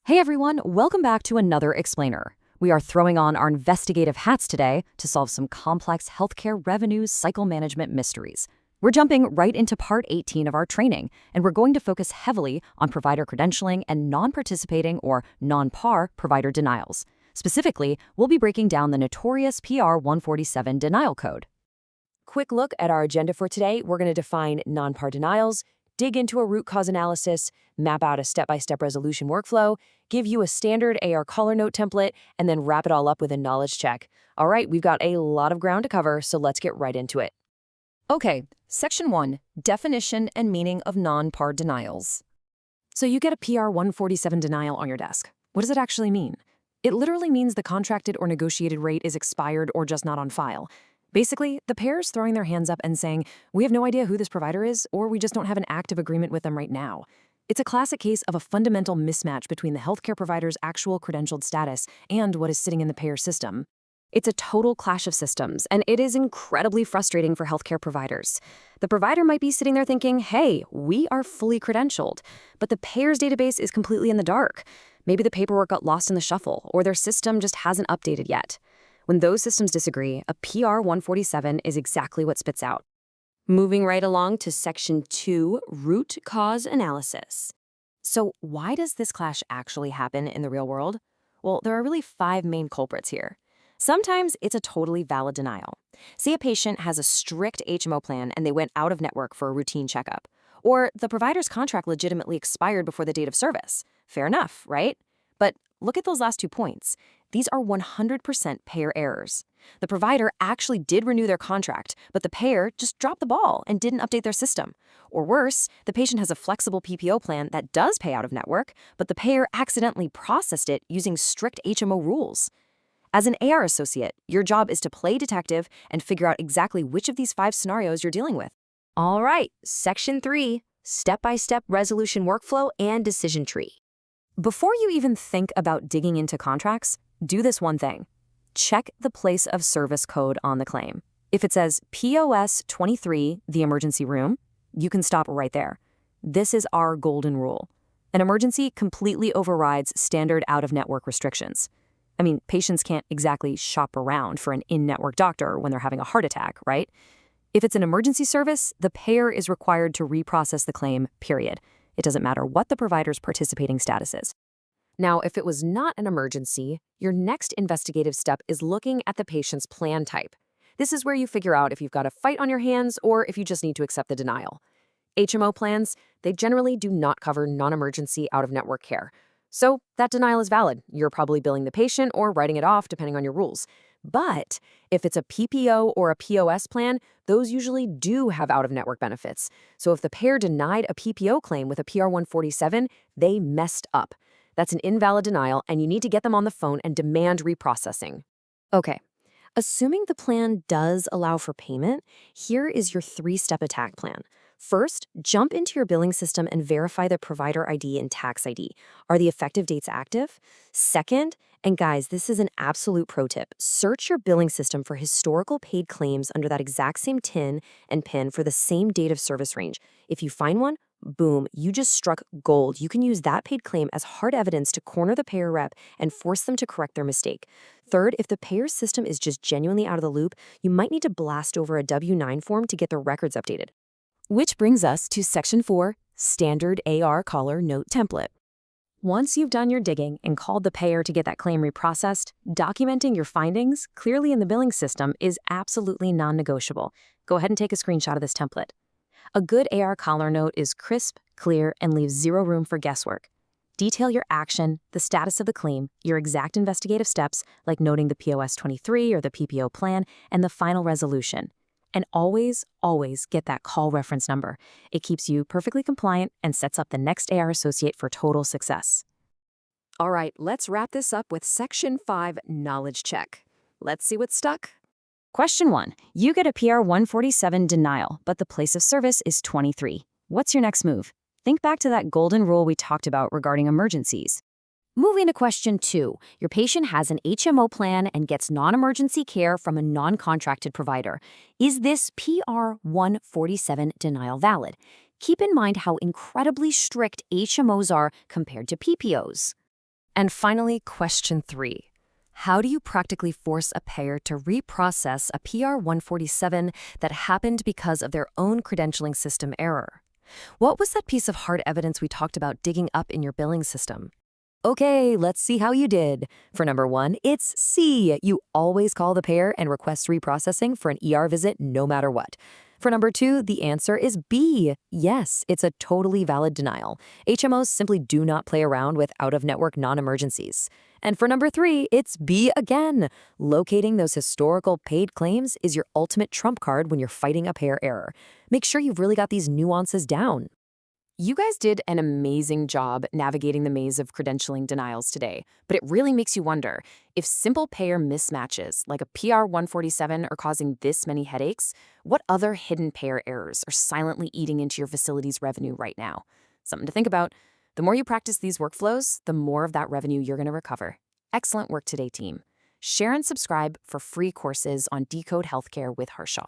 Hey everyone, welcome back to another explainer. We are throwing on our investigative hats today to solve some complex healthcare revenues cycle management mysteries. We're jumping right into part 18 of our training, and we're going to focus heavily on provider credentialing and non-participating or non-PAR provider denials. Specifically, we'll be breaking down the notorious PR 147 denial code. Quick look at our agenda for today. We're going to define non-PAR denials, dig into a root cause analysis, map out a step-by-step resolution workflow, give you a standard AR caller note template, and then wrap it all up with a knowledge check. All right, we've got a lot of ground to cover, so let's get right into it. Okay, Section 1, Definition and Meaning of Non-PAR Denials. So you get a PR 147 denial on your desk. What does it actually mean? It literally means the contracted or negotiated rate is expired or just not on file. Basically, the payer's throwing their hands up and saying, we have no idea who this provider is, or we just don't have an active agreement with them right now. It's a classic case of a fundamental mismatch between the healthcare provider's actual credentialed status and what is sitting in the payer system. It's a total clash of systems, and it is incredibly frustrating for healthcare providers. The provider might be sitting there thinking, hey, we are fully credentialed, but the payer's database is completely in the dark. Maybe the paperwork got lost in the shuffle, or their system just hasn't updated yet. When those systems disagree, a PR 147 is exactly what spits out. Moving right along to Section 2, Root Cause Analysis. So why does this clash actually happen in the real world? Well, there are really 5 main culprits here. Sometimes it's a totally valid denial. Say a patient has a strict HMO plan and they went out of network for a routine checkup. Or the provider's contract legitimately expired before the date of service. Fair enough, right? But look at those last 2 points. These are 100% payer errors. The provider actually did renew their contract, but the payer just dropped the ball and didn't update their system. Or worse, the patient has a flexible PPO plan that does pay out of network, but the payer accidentally processed it using strict HMO rules. As an AR associate, your job is to play detective and figure out exactly which of these 5 scenarios you're dealing with. All right, Section 3, Step-by-Step Resolution Workflow and Decision Tree. Before you even think about digging into contracts, do this one thing. Check the place of service code on the claim. If it says POS 23, the emergency room, you can stop right there. This is our golden rule. An emergency completely overrides standard out-of-network restrictions. I mean, patients can't exactly shop around for an in-network doctor when they're having a heart attack, right? If it's an emergency service, the payer is required to reprocess the claim, period. It doesn't matter what the provider's participating status is. Now, if it was not an emergency, your next investigative step is looking at the patient's plan type. This is where you figure out if you've got a fight on your hands or if you just need to accept the denial. HMO plans, they generally do not cover non-emergency out-of-network care. So that denial is valid. You're probably billing the patient or writing it off depending on your rules. But if it's a PPO or a POS plan, those usually do have out-of-network benefits. So if the payer denied a PPO claim with a PR 147, they messed up. That's an invalid denial, and you need to get them on the phone and demand reprocessing. Okay, assuming the plan does allow for payment, here is your 3-step attack plan. First, jump into your billing system and verify the provider ID and tax ID. Are the effective dates active? Second, and guys, this is an absolute pro tip, search your billing system for historical paid claims under that exact same TIN and PIN for the same date of service range. If you find one, boom, you just struck gold. You can use that paid claim as hard evidence to corner the payer rep and force them to correct their mistake. Third, if the payer's system is just genuinely out of the loop, you might need to blast over a W-9 form to get their records updated. Which brings us to Section 4, Standard AR Caller Note Template. Once you've done your digging and called the payer to get that claim reprocessed, documenting your findings clearly in the billing system is absolutely non-negotiable. Go ahead and take a screenshot of this template. A good AR caller note is crisp, clear, and leaves zero room for guesswork. Detail your action, the status of the claim, your exact investigative steps, like noting the POS 23 or the PPO plan, and the final resolution. And always, always get that call reference number. It keeps you perfectly compliant and sets up the next AR associate for total success. All right, let's wrap this up with Section 5, Knowledge Check. Let's see what's stuck. Question 1. You get a PR 147 denial, but the place of service is 23. What's your next move? Think back to that golden rule we talked about regarding emergencies. Moving to question 2. Your patient has an HMO plan and gets non-emergency care from a non-contracted provider. Is this PR 147 denial valid? Keep in mind how incredibly strict HMOs are compared to PPOs. And finally, question 3. How do you practically force a payer to reprocess a PR 147 that happened because of their own credentialing system error? What was that piece of hard evidence we talked about digging up in your billing system? Okay, let's see how you did. For number 1, it's C. You always call the payer and request reprocessing for an ER visit no matter what. For number 2, the answer is B. Yes, it's a totally valid denial. HMOs simply do not play around with out-of-network non-emergencies. And for number 3, it's B again. Locating those historical paid claims is your ultimate trump card when you're fighting a payer error. Make sure you've really got these nuances down. You guys did an amazing job navigating the maze of credentialing denials today, but it really makes you wonder, if simple payer mismatches like a PR 147 are causing this many headaches, what other hidden payer errors are silently eating into your facility's revenue right now? Something to think about. The more you practice these workflows, the more of that revenue you're going to recover. Excellent work today, team. Share and subscribe for free courses on Decode Healthcare with Harshaw.